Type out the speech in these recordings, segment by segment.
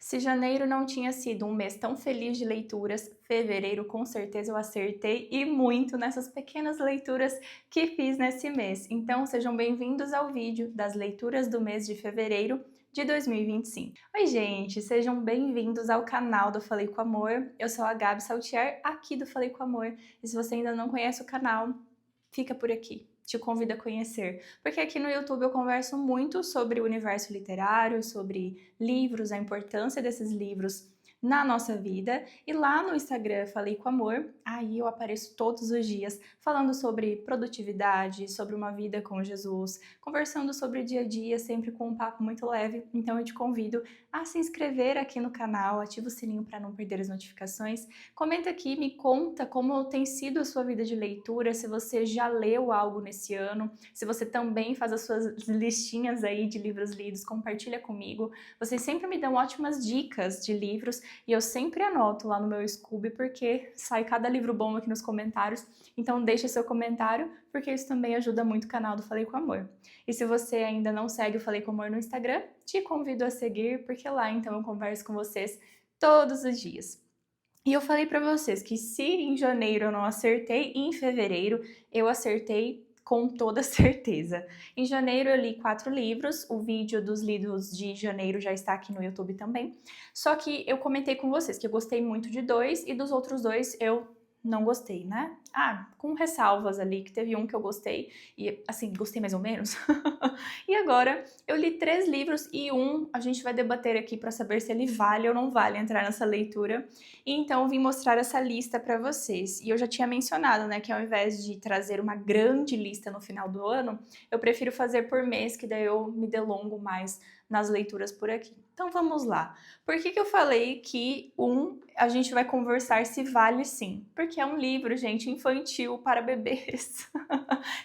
Se janeiro não tinha sido um mês tão feliz de leituras, fevereiro com certeza eu acertei e muito nessas pequenas leituras que fiz nesse mês. Então sejam bem-vindos ao vídeo das leituras do mês de fevereiro de 2025. Oi gente, sejam bem-vindos ao canal do Falei com Amor. Eu sou a Gabi Saltier, aqui do Falei com Amor. E se você ainda não conhece o canal, fica por aqui. Te convido a conhecer, porque aqui no YouTube eu converso muito sobre o universo literário, sobre livros, a importância desses livros na nossa vida, e lá no Instagram Falei com Amor, aí eu apareço todos os dias falando sobre produtividade, sobre uma vida com Jesus, conversando sobre o dia a dia, sempre com um papo muito leve. Então eu te convido a se inscrever aqui no canal, ativa o sininho para não perder as notificações, comenta aqui, me conta como tem sido a sua vida de leitura, se você já leu algo nesse ano, se você também faz as suas listinhas aí de livros lidos, compartilha comigo. Vocês sempre me dão ótimas dicas de livros e eu sempre anoto lá no meu Scooby porque sai cada livro bom aqui nos comentários. Então deixa seu comentário porque isso também ajuda muito o canal do Falei com Amor. E se você ainda não segue o Falei com Amor no Instagram, te convido a seguir porque lá então eu converso com vocês todos os dias. E eu falei pra vocês que se em janeiro eu não acertei, em fevereiro eu acertei com toda certeza. Em janeiro eu li 4 livros, o vídeo dos lidos de janeiro já está aqui no YouTube também. Só que eu comentei com vocês que eu gostei muito de 2 e dos outros 2 eu não gostei, né? Com ressalvas ali, que teve um que eu gostei e assim, gostei mais ou menos. E agora eu li 3 livros e um a gente vai debater aqui para saber se ele vale ou não vale entrar nessa leitura. E então eu vim mostrar essa lista para vocês. E eu já tinha mencionado, né, que ao invés de trazer uma grande lista no final do ano, eu prefiro fazer por mês, que daí eu me delongo mais nas leituras por aqui. Então vamos lá. Por que eu falei que a gente vai conversar se vale sim? Porque é um livro, gente, infantil para bebês.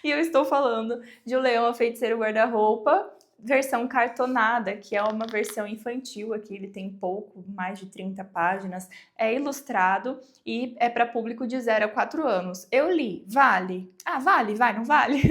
E eu estou falando de O Leão, a Feiticeira e o Guarda-Roupa, versão cartonada, que é uma versão infantil aqui, ele tem pouco, mais de 30 páginas, é ilustrado e é para público de 0 a 4 anos. Eu li, vale? Vale, vai, não vale?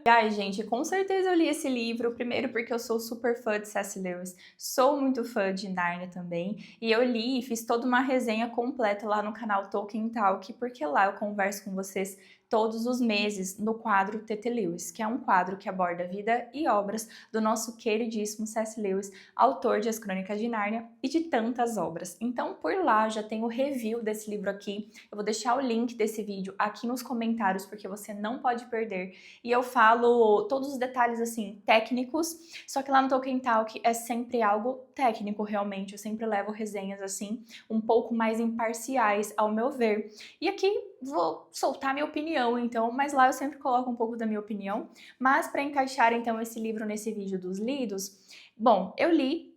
E ai, gente, com certeza eu li esse livro, primeiro porque eu sou super fã de C.S. Lewis, sou muito fã de Narnia também, e eu li e fiz toda uma resenha completa lá no canal Tolkien Talk, porque lá eu converso com vocês todos os meses no quadro T.T. Lewis, que é um quadro que aborda a vida e obras do nosso queridíssimo C.S. Lewis, autor de As Crônicas de Nárnia e de tantas obras. Então, por lá já tem o review desse livro aqui, eu vou deixar o link desse vídeo aqui nos comentários, porque você não pode perder. E eu falo todos os detalhes, assim, técnicos, só que lá no Tolkien Talk é sempre algo técnico, realmente. Eu sempre levo resenhas, assim, um pouco mais imparciais, ao meu ver. E aqui vou soltar minha opinião, então, mas lá eu sempre coloco um pouco da minha opinião. Mas para encaixar, então, esse livro nesse vídeo dos lidos, bom, eu li.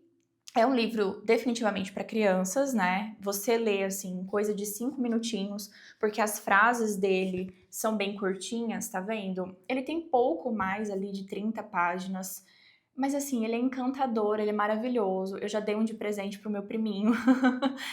É um livro definitivamente para crianças, né? Você lê, assim, coisa de 5 minutinhos, porque as frases dele são bem curtinhas, tá vendo? Ele tem pouco mais ali de 30 páginas, mas assim, ele é encantador, ele é maravilhoso. Eu já dei um de presente pro meu priminho.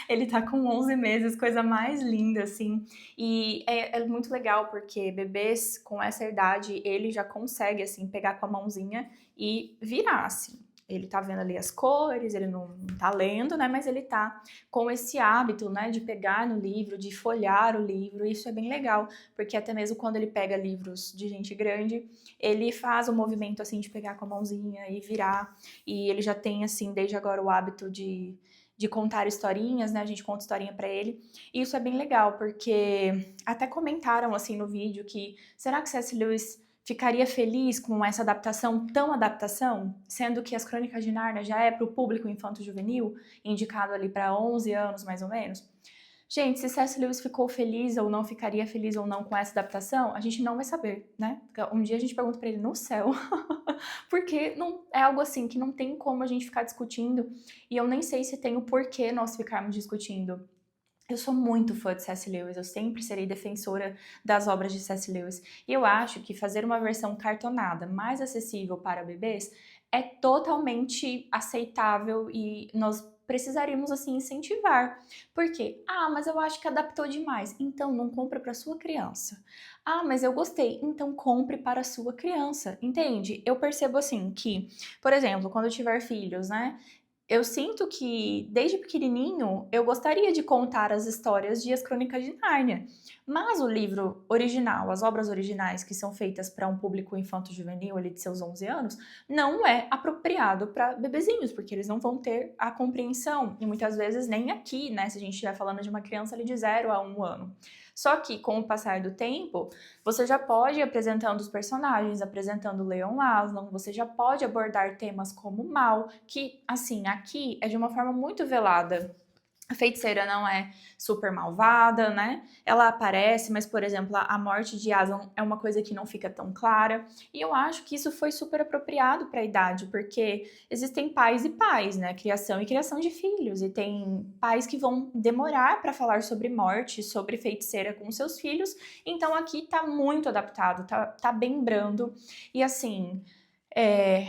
Ele tá com 11 meses, coisa mais linda, assim. E é muito legal, porque bebês com essa idade, ele já consegue, assim, pegar com a mãozinha e virar, assim. Ele tá vendo ali as cores, ele não tá lendo, né, mas ele tá com esse hábito, né, de pegar no livro, de folhear o livro, e isso é bem legal, porque até mesmo quando ele pega livros de gente grande, ele faz o movimento, assim, de pegar com a mãozinha e virar, e ele já tem, assim, desde agora o hábito de contar historinhas, né, a gente conta historinha pra ele, e isso é bem legal, porque até comentaram, assim, no vídeo que, será que C.S. Lewis ficaria feliz com essa adaptação, tão adaptação, sendo que As Crônicas de Nárnia já é para o público infanto-juvenil, indicado ali para 11 anos, mais ou menos? Gente, se C.S. Lewis ficou feliz ou não, ficaria feliz ou não com essa adaptação, a gente não vai saber, né? Um dia a gente pergunta para ele no céu, porque não, é algo assim que não tem como a gente ficar discutindo, e eu nem sei se tem o porquê nós ficarmos discutindo. Eu sou muito fã de C.S. Lewis, eu sempre serei defensora das obras de C.S. Lewis. E eu acho que fazer uma versão cartonada mais acessível para bebês é totalmente aceitável e nós precisaríamos, assim, incentivar. Por quê? Mas eu acho que adaptou demais. Então, não compra para sua criança. Mas eu gostei. Então, compre para a sua criança. Entende? Eu percebo, assim, que, por exemplo, quando eu tiver filhos, né? eu sinto que, desde pequenininho, eu gostaria de contar as histórias de As Crônicas de Nárnia. Mas o livro original, as obras originais que são feitas para um público infanto-juvenil ali de seus 11 anos, não é apropriado para bebezinhos, porque eles não vão ter a compreensão. E muitas vezes nem aqui, né? Se a gente estiver falando de uma criança ali de 0 a 1 ano. Só que, com o passar do tempo, você já pode ir apresentando os personagens, apresentando Leon Aslan, você já pode abordar temas como mal, que, assim, aqui é de uma forma muito velada. A feiticeira não é super malvada, né? Ela aparece, mas, por exemplo, a morte de Aslan é uma coisa que não fica tão clara. E eu acho que isso foi super apropriado para a idade, porque existem pais e pais, né? Criação e criação de filhos. E tem pais que vão demorar para falar sobre morte, sobre feiticeira com seus filhos. Então aqui tá muito adaptado, tá bem brando. E assim.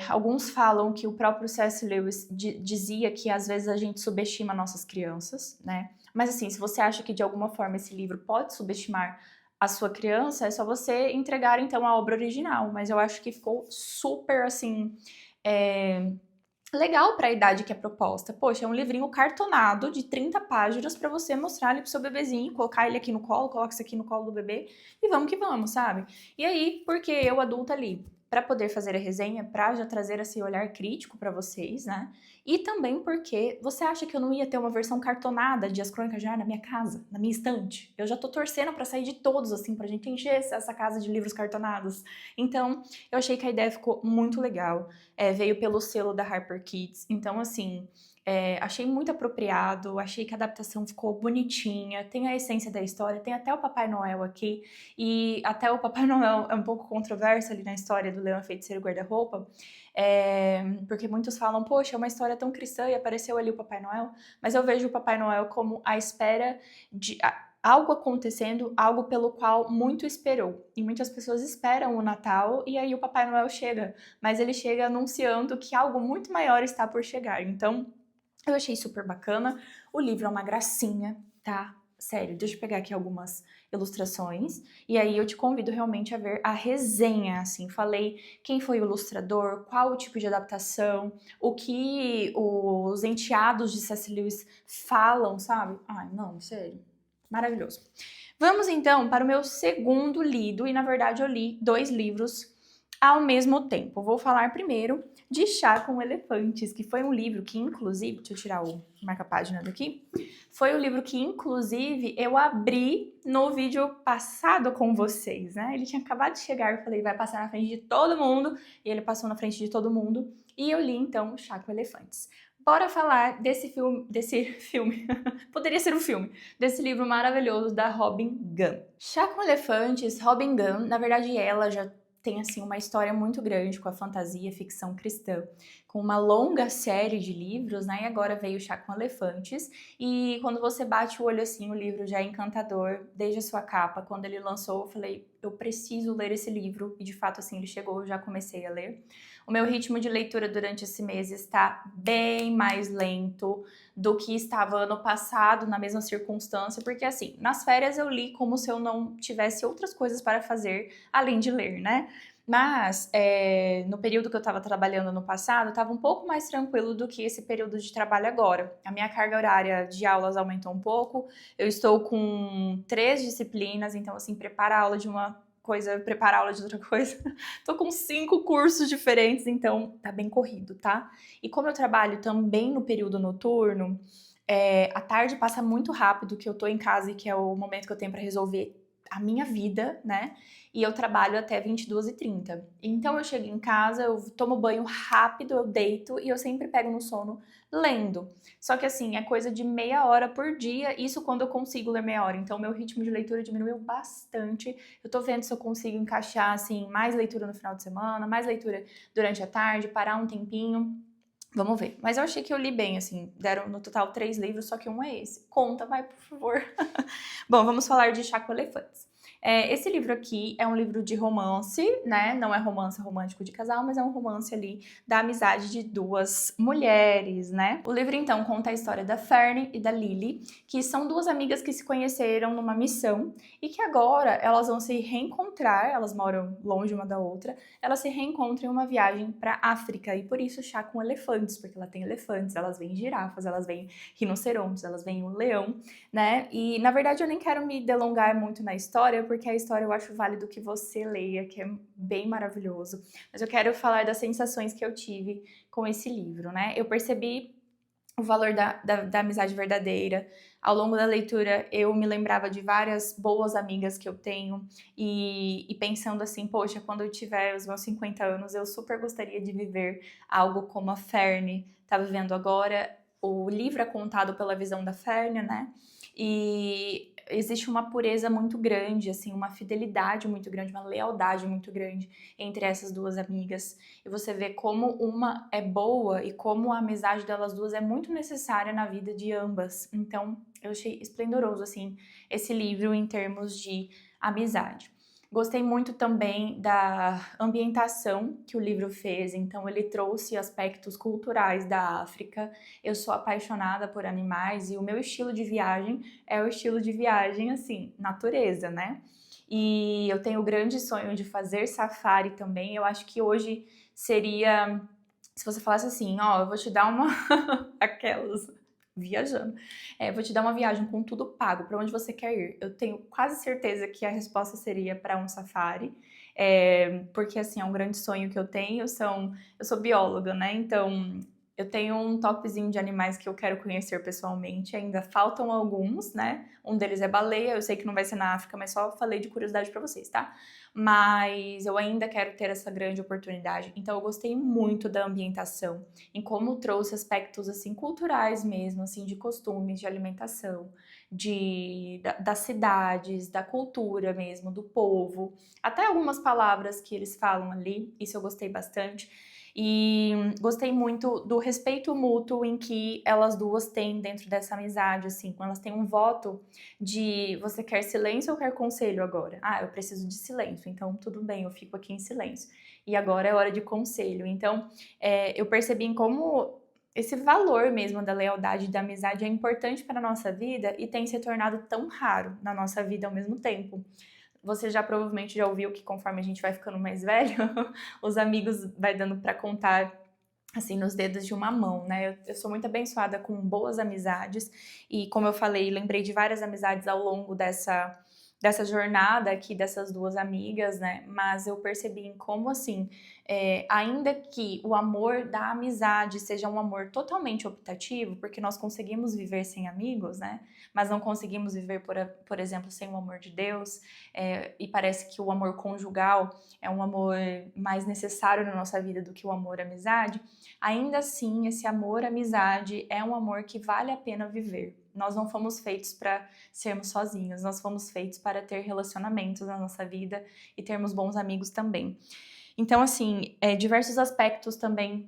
Alguns falam que o próprio C.S. Lewis dizia que às vezes a gente subestima nossas crianças, né? Mas assim, se você acha que de alguma forma esse livro pode subestimar a sua criança, é só você entregar então a obra original. Mas eu acho que ficou super assim. Legal para a idade que é proposta. Poxa, é um livrinho cartonado de 30 páginas para você mostrar ali pro seu bebezinho, colocar ele aqui no colo, coloca isso aqui no colo do bebê e vamos que vamos, sabe? E aí, porque eu adulta ali, para poder fazer a resenha, para já trazer esse olhar crítico para vocês, né? E também porque você acha que eu não ia ter uma versão cartonada de As Crônicas de Nárnia na minha casa, na minha estante? Eu já tô torcendo para sair de todos, assim, pra gente encher essa casa de livros cartonados. Então, eu achei que a ideia ficou muito legal. Veio pelo selo da Harper Kids. Então, assim, achei muito apropriado, achei que a adaptação ficou bonitinha, tem a essência da história, tem até o Papai Noel aqui, e até o Papai Noel é um pouco controverso ali na história do Leão Feiticeiro Guarda-Roupa, porque muitos falam, poxa, é uma história tão cristã e apareceu ali o Papai Noel, mas eu vejo o Papai Noel como a espera de algo acontecendo, algo pelo qual muito esperou. E muitas pessoas esperam o Natal e aí o Papai Noel chega, mas ele chega anunciando que algo muito maior está por chegar. Então, eu achei super bacana. O livro é uma gracinha, tá? Sério, deixa eu pegar aqui algumas ilustrações. E aí eu te convido realmente a ver a resenha, assim. Falei quem foi o ilustrador, qual o tipo de adaptação, o que os enteados de C.S. Lewis falam, sabe? Ai, não, sério. Maravilhoso. Vamos então para o meu segundo lido, e na verdade eu li 2 livros ao mesmo tempo. Vou falar primeiro de Chá com Elefantes, que foi um livro que, inclusive, deixa eu tirar o marca-página daqui, foi um livro que, inclusive, eu abri no vídeo passado com vocês, né? Ele tinha acabado de chegar, eu falei, vai passar na frente de todo mundo, e ele passou na frente de todo mundo, e eu li, então, Chá com Elefantes. Bora falar desse filme, poderia ser um filme, desse livro maravilhoso da Robin Gunn. Chá com Elefantes, Robin Gunn, na verdade ela já tem assim uma história muito grande com a fantasia, ficção cristã, com uma longa série de livros, né? E agora veio Chá com Elefantes. E quando você bate o olho assim, o livro já é encantador, desde a sua capa. Quando ele lançou, eu falei, eu preciso ler esse livro. E de fato, assim, ele chegou, eu já comecei a ler. O meu ritmo de leitura durante esse mês está bem mais lento do que estava ano passado, na mesma circunstância, porque assim, nas férias eu li como se eu não tivesse outras coisas para fazer além de ler, né? Mas no período que eu estava trabalhando no passado, estava um pouco mais tranquilo do que esse período de trabalho agora. A minha carga horária de aulas aumentou um pouco, eu estou com 3 disciplinas, então assim, preparar a aula de uma coisa, preparar aula de outra coisa. Tô com 5 cursos diferentes, então tá bem corrido, tá? E como eu trabalho também no período noturno, a tarde passa muito rápido, que eu tô em casa e que é o momento que eu tenho para resolver a minha vida, né? E eu trabalho até 22h30. Então eu chego em casa, eu tomo banho rápido, eu deito e eu sempre pego no sono lendo. Só que assim, é coisa de meia hora por dia, isso quando eu consigo ler meia hora. Então meu ritmo de leitura diminuiu bastante. Eu tô vendo se eu consigo encaixar assim mais leitura no final de semana, mais leitura durante a tarde, parar um tempinho. Vamos ver. Mas eu achei que eu li bem, assim. Deram no total 3 livros, só que um é esse. Conta, vai, por favor. Bom, vamos falar de Chá com Elefantes. Esse livro aqui é um livro de romance, né? Não é romance romântico de casal, mas é um romance ali da amizade de duas mulheres, né? O livro, então, conta a história da Fern e da Lily, que são duas amigas que se conheceram numa missão e que agora elas vão se reencontrar, elas moram longe uma da outra, elas se reencontram em uma viagem para África e por isso chá com elefantes, porque ela tem elefantes, elas veem girafas, elas veem rinocerontes, elas veem um leão, né? E na verdade eu nem quero me delongar muito na história, porque a história eu acho válido que você leia, que é bem maravilhoso. Mas eu quero falar das sensações que eu tive com esse livro, né? Eu percebi o valor da amizade verdadeira. Ao longo da leitura, eu me lembrava de várias boas amigas que eu tenho e pensando assim, poxa, quando eu tiver os meus 50 anos, eu super gostaria de viver algo como a Fern está vivendo agora. O livro é contado pela visão da Fern, né? E existe uma pureza muito grande, assim, uma fidelidade muito grande, uma lealdade muito grande entre essas duas amigas. E você vê como uma é boa e como a amizade delas duas é muito necessária na vida de ambas. Então, eu achei esplendoroso, assim, esse livro em termos de amizade. Gostei muito também da ambientação que o livro fez, então ele trouxe aspectos culturais da África. Eu sou apaixonada por animais e o meu estilo de viagem é o estilo de viagem, assim, natureza, né? E eu tenho o grande sonho de fazer safari também. Eu acho que hoje seria, se você falasse assim, ó, eu vou te dar uma aquelas viajando. Vou te dar uma viagem com tudo pago, para onde você quer ir. Eu tenho quase certeza que a resposta seria para um safari, porque assim, é um grande sonho que eu tenho. Eu sou bióloga, né? Então eu tenho um topzinho de animais que eu quero conhecer pessoalmente. Ainda faltam alguns, né? Um deles é baleia. Eu sei que não vai ser na África, mas só falei de curiosidade para vocês, tá? Mas eu ainda quero ter essa grande oportunidade. Então eu gostei muito da ambientação, em como trouxe aspectos assim culturais mesmo, assim de costumes, de alimentação, das cidades, da cultura mesmo, do povo, até algumas palavras que eles falam ali. Isso eu gostei bastante. E gostei muito do respeito mútuo em que elas duas têm dentro dessa amizade, assim, quando elas têm um voto de você quer silêncio ou quer conselho agora? Ah, eu preciso de silêncio, então tudo bem, eu fico aqui em silêncio. E agora é hora de conselho. Então, eu percebi em como esse valor mesmo da lealdade e da amizade é importante para a nossa vida e tem se tornado tão raro na nossa vida ao mesmo tempo. Você já provavelmente já ouviu que conforme a gente vai ficando mais velho, os amigos vai dando para contar assim nos dedos de uma mão, né? Eu sou muito abençoada com boas amizades e como eu falei, lembrei de várias amizades ao longo dessa jornada aqui dessas duas amigas, né? Mas eu percebi em como assim, ainda que o amor da amizade seja um amor totalmente optativo, porque nós conseguimos viver sem amigos, né? Mas não conseguimos viver, por exemplo, sem o amor de Deus, e parece que o amor conjugal é um amor mais necessário na nossa vida do que o amor amizade. Ainda assim, esse amor amizade é um amor que vale a pena viver. Nós não fomos feitos para sermos sozinhos, nós fomos feitos para ter relacionamentos na nossa vida e termos bons amigos também. Então, assim, diversos aspectos também,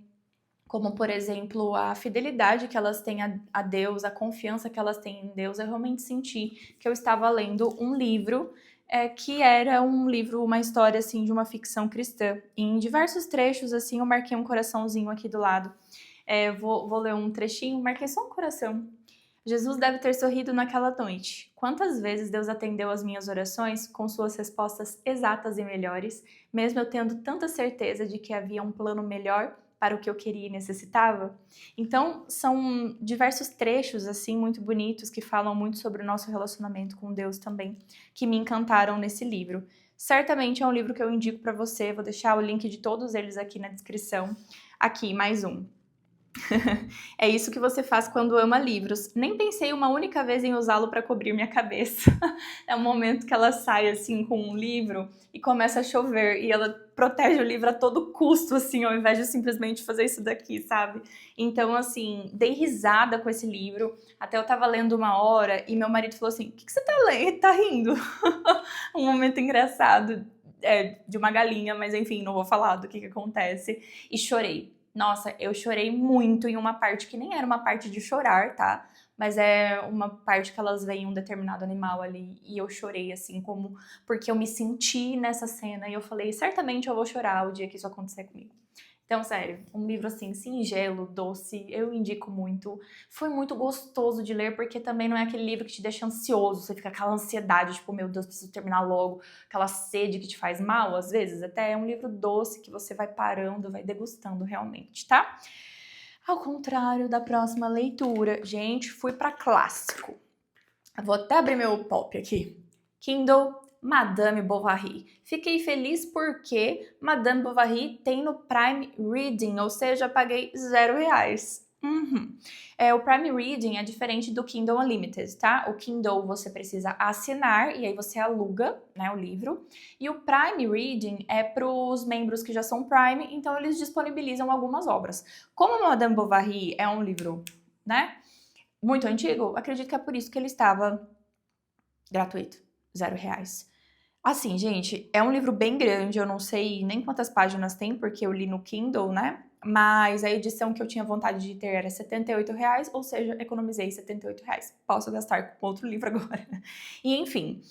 como, por exemplo, a fidelidade que elas têm a Deus, a confiança que elas têm em Deus. Eu realmente senti que eu estava lendo um livro que era um livro, uma história, assim, de uma ficção cristã. E em diversos trechos, assim, eu marquei um coraçãozinho aqui do lado. Vou ler um trechinho, marquei só um coração. Jesus deve ter sorrido naquela noite. Quantas vezes Deus atendeu às minhas orações com suas respostas exatas e melhores, mesmo eu tendo tanta certeza de que havia um plano melhor para o que eu queria e necessitava? Então, são diversos trechos assim muito bonitos que falam muito sobre o nosso relacionamento com Deus também, que me encantaram nesse livro. Certamente é um livro que eu indico para você, vou deixar o link de todos eles aqui na descrição. Aqui, mais um. É isso que você faz quando ama livros. Nem pensei uma única vez em usá-lo para cobrir minha cabeça. É o momento que ela sai assim com um livro e começa a chover e ela protege o livro a todo custo, assim, ao invés de simplesmente fazer isso daqui, sabe? Então, assim, dei risada com esse livro. Até eu tava lendo uma hora e meu marido falou assim: "O que você tá lendo? Tá rindo?" Um momento engraçado de uma galinha, mas enfim, não vou falar do que acontece. E chorei. Nossa, eu chorei muito em uma parte que nem era uma parte de chorar, tá? Mas é uma parte que elas veem um determinado animal ali e eu chorei, assim, como porque eu me senti nessa cena e eu falei, certamente eu vou chorar o dia que isso acontecer comigo. Então, sério, um livro assim, singelo, doce, eu indico muito. Foi muito gostoso de ler, porque também não é aquele livro que te deixa ansioso, você fica com aquela ansiedade, tipo, meu Deus, preciso terminar logo, aquela sede que te faz mal, às vezes. Até é um livro doce que você vai parando, vai degustando realmente, tá? Ao contrário da próxima leitura, gente, fui para clássico. Vou até abrir meu pop aqui. Kindle Madame Bovary. Fiquei feliz porque Madame Bovary tem no Prime Reading, ou seja, paguei R$0. O Prime Reading é diferente do Kindle Unlimited, tá? O Kindle você precisa assinar e aí você aluga, né, o livro. E o Prime Reading é para os membros que já são Prime, então eles disponibilizam algumas obras. Como Madame Bovary é um livro, né, muito antigo, acredito que é por isso que ele estava gratuito, R$0. Assim, gente, é um livro bem grande, eu não sei nem quantas páginas tem, porque eu li no Kindle, né? Mas a edição que eu tinha vontade de ter era R$78, ou seja, economizei R$78. Posso gastar com outro livro agora. E enfim,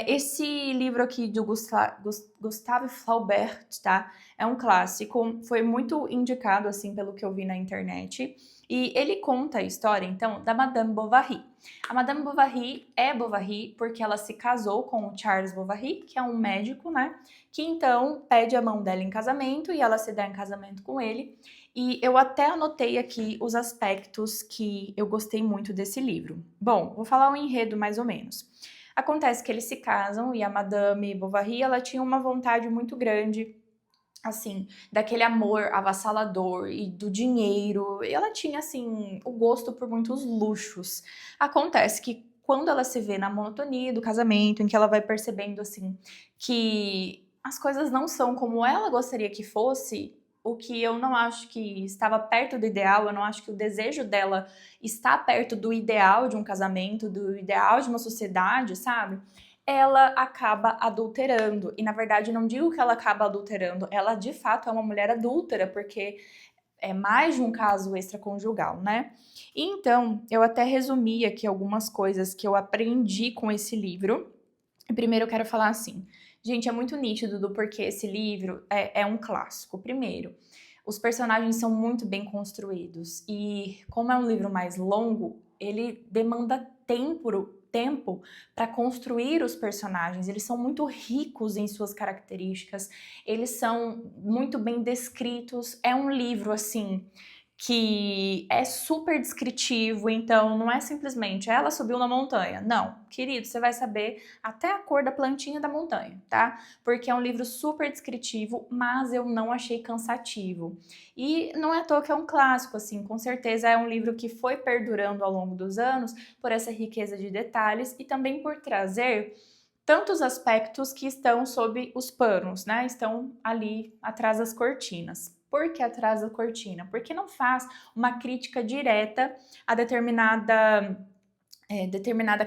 esse livro aqui do Gustave Flaubert, tá? É um clássico, foi muito indicado, assim, pelo que eu vi na internet. E ele conta a história, então, da Madame Bovary. A Madame Bovary é Bovary porque ela se casou com o Charles Bovary, que é um médico, né? Que então pede a mão dela em casamento e ela se dá em casamento com ele. E eu até anotei aqui os aspectos que eu gostei muito desse livro. Bom, vou falar o enredo mais ou menos. Acontece que eles se casam e a Madame Bovary, ela tinha uma vontade muito grande, assim, daquele amor avassalador e do dinheiro. E ela tinha, assim, o gosto por muitos luxos. Acontece que quando ela se vê na monotonia do casamento, em que ela vai percebendo, assim, que as coisas não são como ela gostaria que fosse, o que eu não acho que estava perto do ideal, eu não acho que o desejo dela está perto do ideal de um casamento, do ideal de uma sociedade, sabe? Ela acaba adulterando. E na verdade não digo que ela acaba adulterando, ela de fato é uma mulher adúltera, porque é mais de um caso extraconjugal, né? Então, eu até resumi aqui algumas coisas que eu aprendi com esse livro. Primeiro eu quero falar assim, gente, é muito nítido do porquê esse livro é um clássico. Primeiro, os personagens são muito bem construídos e como é um livro mais longo, ele demanda tempo para construir os personagens. Eles são muito ricos em suas características, eles são muito bem descritos. É um livro assim que é super descritivo, então não é simplesmente ela subiu na montanha. Não, querido, você vai saber até a cor da plantinha da montanha, tá? Porque é um livro super descritivo, mas eu não achei cansativo. E não é à toa que é um clássico, assim, com certeza é um livro que foi perdurando ao longo dos anos por essa riqueza de detalhes e também por trazer tantos aspectos que estão sob os panos, né? Estão ali atrás das cortinas. Por que atrás da cortina? Porque não faz uma crítica direta a determinada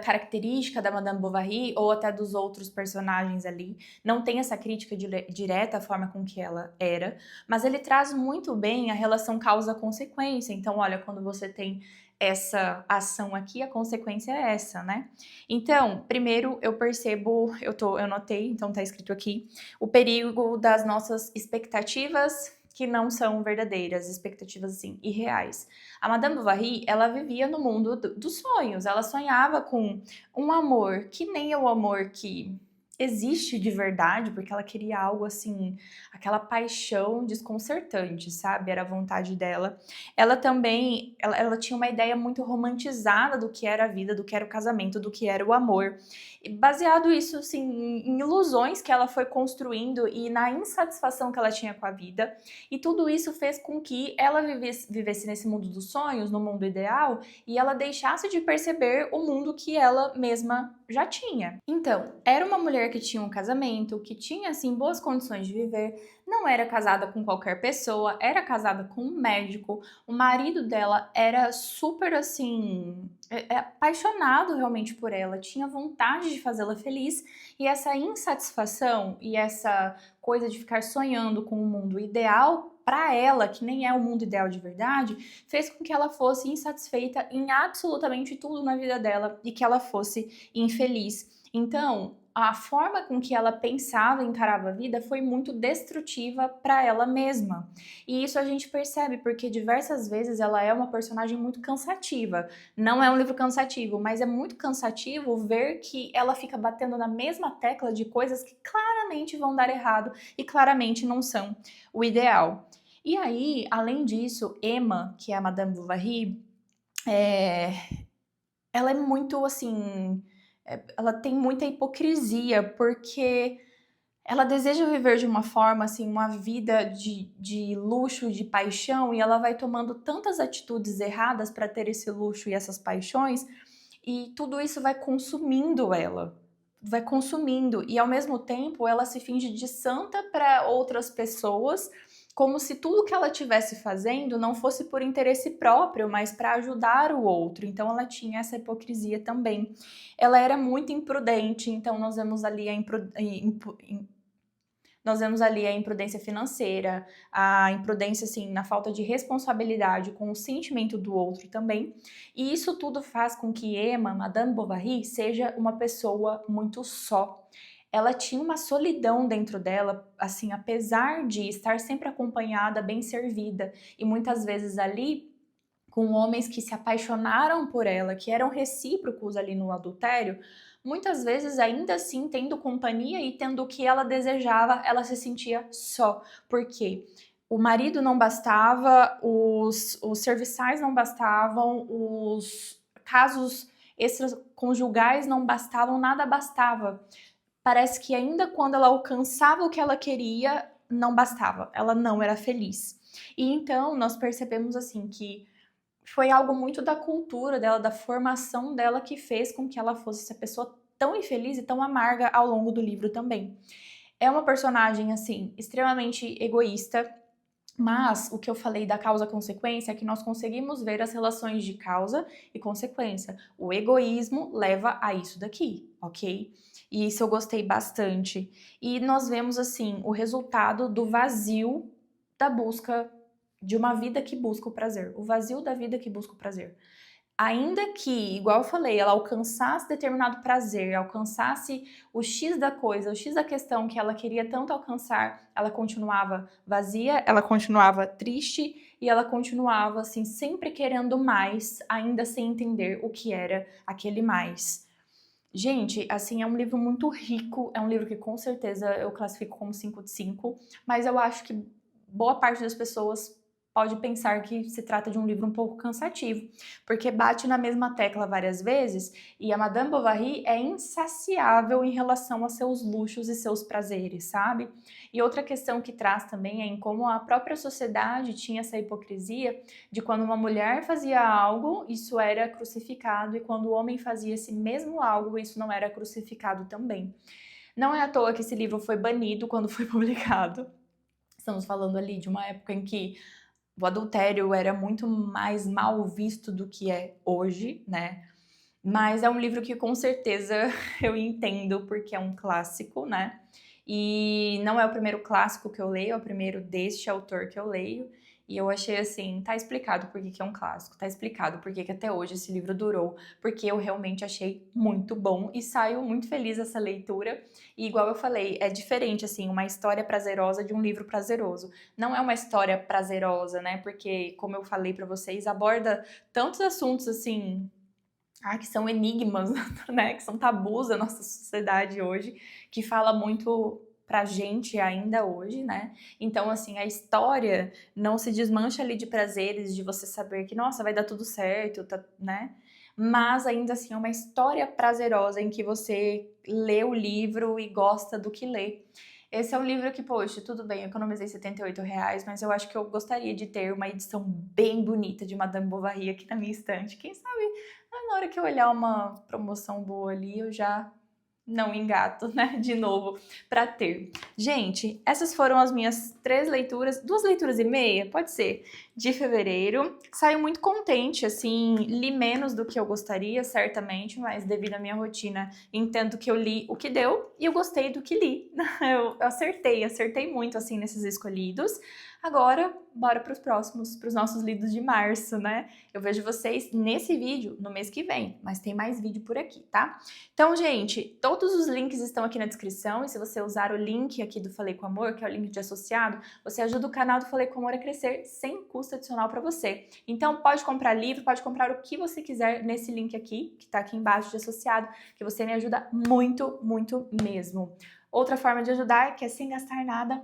característica da Madame Bovary ou até dos outros personagens ali. Não tem essa crítica direta à forma com que ela era, mas ele traz muito bem a relação causa-consequência. Então, olha, quando você tem essa ação aqui, a consequência é essa, né? Então, primeiro eu percebo, eu notei, então tá escrito aqui, o perigo das nossas expectativas que não são verdadeiras, expectativas assim, irreais. A Madame Bovary, ela vivia no mundo dos sonhos, ela sonhava com um amor que nem é o amor que existe de verdade, porque ela queria algo assim, aquela paixão desconcertante, sabe? Era a vontade dela. Ela também, ela tinha uma ideia muito romantizada do que era a vida, do que era o casamento, do que era o amor. E baseado isso, assim, em ilusões que ela foi construindo e na insatisfação que ela tinha com a vida. E tudo isso fez com que ela vivesse nesse mundo dos sonhos, no mundo ideal, e ela deixasse de perceber o mundo que ela mesma já tinha. Então, era uma mulher mulher que tinha um casamento, que tinha, assim, boas condições de viver, não era casada com qualquer pessoa, era casada com um médico, o marido dela era super, assim, apaixonado realmente por ela, tinha vontade de fazê-la feliz, e essa insatisfação e essa coisa de ficar sonhando com o mundo ideal para ela, que nem é o mundo ideal de verdade, fez com que ela fosse insatisfeita em absolutamente tudo na vida dela e que ela fosse infeliz. Então, a forma com que ela pensava e encarava a vida foi muito destrutiva para ela mesma. E isso a gente percebe porque diversas vezes ela é uma personagem muito cansativa. Não é um livro cansativo, mas é muito cansativo ver que ela fica batendo na mesma tecla de coisas que claramente vão dar errado e claramente não são o ideal. E aí, além disso, Emma, que é a Madame Bovary, ela é muito assim, ela tem muita hipocrisia, porque ela deseja viver de uma forma, assim, uma vida de luxo, de paixão, e ela vai tomando tantas atitudes erradas para ter esse luxo e essas paixões, e tudo isso vai consumindo ela. Vai consumindo, e ao mesmo tempo ela se finge de santa para outras pessoas, como se tudo que ela estivesse fazendo não fosse por interesse próprio, mas para ajudar o outro. Então ela tinha essa hipocrisia também. Ela era muito imprudente, então nós vemos ali a imprudência financeira, a imprudência assim na falta de responsabilidade com o sentimento do outro também. E isso tudo faz com que Emma, Madame Bovary, seja uma pessoa muito só. Ela tinha uma solidão dentro dela, assim, apesar de estar sempre acompanhada, bem servida, e muitas vezes ali com homens que se apaixonaram por ela, que eram recíprocos ali no adultério, muitas vezes ainda assim tendo companhia e tendo o que ela desejava, ela se sentia só. Por quê? O marido não bastava, os serviçais não bastavam, os casos extraconjugais não bastavam, nada bastava. Parece que ainda quando ela alcançava o que ela queria, não bastava, ela não era feliz. E então nós percebemos assim que foi algo muito da cultura dela, da formação dela que fez com que ela fosse essa pessoa tão infeliz e tão amarga ao longo do livro também. É uma personagem, assim, extremamente egoísta, mas o que eu falei da causa-consequência é que nós conseguimos ver as relações de causa e consequência. O egoísmo leva a isso daqui, ok? E isso eu gostei bastante. E nós vemos, assim, o resultado do vazio da busca de uma vida que busca o prazer, o vazio da vida que busca o prazer. Ainda que, igual eu falei, ela alcançasse determinado prazer, alcançasse o X da coisa, o X da questão que ela queria tanto alcançar, ela continuava vazia, ela continuava triste e ela continuava, assim, sempre querendo mais, ainda sem entender o que era aquele mais. Gente, assim, é um livro muito rico, é um livro que com certeza eu classifico como 5 de 5, mas eu acho que boa parte das pessoas pode pensar que se trata de um livro um pouco cansativo, porque bate na mesma tecla várias vezes e a Madame Bovary é insaciável em relação a seus luxos e seus prazeres, sabe? E outra questão que traz também é em como a própria sociedade tinha essa hipocrisia de quando uma mulher fazia algo, isso era crucificado, e quando o homem fazia esse mesmo algo, isso não era crucificado também. Não é à toa que esse livro foi banido quando foi publicado. Estamos falando ali de uma época em que o adultério era muito mais mal visto do que é hoje, né? Mas é um livro que com certeza eu entendo porque é um clássico, né? E não é o primeiro clássico que eu leio, é o primeiro deste autor que eu leio. E eu achei assim, tá explicado por que é um clássico, tá explicado por que até hoje esse livro durou, porque eu realmente achei muito bom e saio muito feliz dessa leitura. E igual eu falei, é diferente assim, uma história prazerosa de um livro prazeroso. Não é uma história prazerosa, né? Porque, como eu falei pra vocês, aborda tantos assuntos assim que são enigmas, né? Que são tabus da nossa sociedade hoje, que fala muito pra gente ainda hoje, né? Então, assim, a história não se desmancha ali de prazeres, de você saber que, nossa, vai dar tudo certo, tá, né? Mas ainda assim é uma história prazerosa em que você lê o livro e gosta do que lê. Esse é um livro que, poxa, tudo bem, eu economizei R$ 78, mas eu acho que eu gostaria de ter uma edição bem bonita de Madame Bovary aqui na minha estante. Quem sabe na hora que eu olhar uma promoção boa ali, eu já, não engato, né, de novo para ter. Gente, essas foram as minhas 3 leituras, 2 leituras e meia, pode ser, de fevereiro. Saio muito contente, assim, li menos do que eu gostaria, certamente, mas devido à minha rotina, entendo que eu li o que deu e eu gostei do que li. Eu acertei muito, assim, nesses escolhidos. Agora, bora para os próximos, para os nossos lidos de março, né? Eu vejo vocês nesse vídeo no mês que vem, mas tem mais vídeo por aqui, tá? Então, gente, todos os links estão aqui na descrição e se você usar o link aqui do Falei com Amor, que é o link de associado, você ajuda o canal do Falei com Amor a crescer sem custo adicional para você. Então, pode comprar livro, pode comprar o que você quiser nesse link aqui, que tá aqui embaixo de associado, que você me ajuda muito, muito mesmo. Outra forma de ajudar, que é sem gastar nada,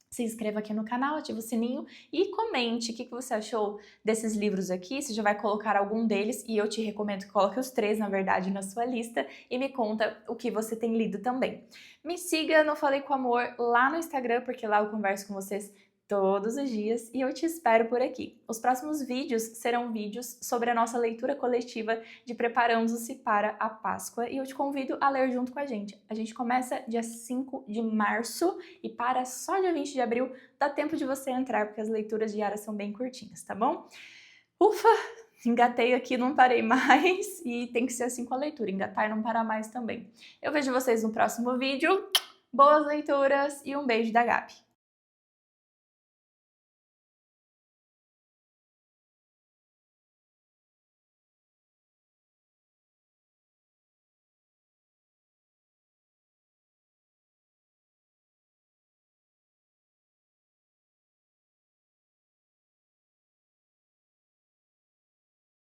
se inscreva aqui no canal, ativa o sininho e comente o que você achou desses livros aqui, se já vai colocar algum deles, e eu te recomendo que coloque os 3, na verdade, na sua lista, e me conta o que você tem lido também. Me siga no Falei com Amor lá no Instagram, porque lá eu converso com vocês todos os dias e eu te espero por aqui. Os próximos vídeos serão vídeos sobre a nossa leitura coletiva de Preparando-se para a Páscoa e eu te convido a ler junto com a gente. A gente começa dia 5 de março e para só dia 20 de abril, dá tempo de você entrar porque as leituras diárias são bem curtinhas, tá bom? Ufa! Engatei aqui, não parei mais e tem que ser assim com a leitura, engatar e não parar mais também. Eu vejo vocês no próximo vídeo, boas leituras e um beijo da Gabi!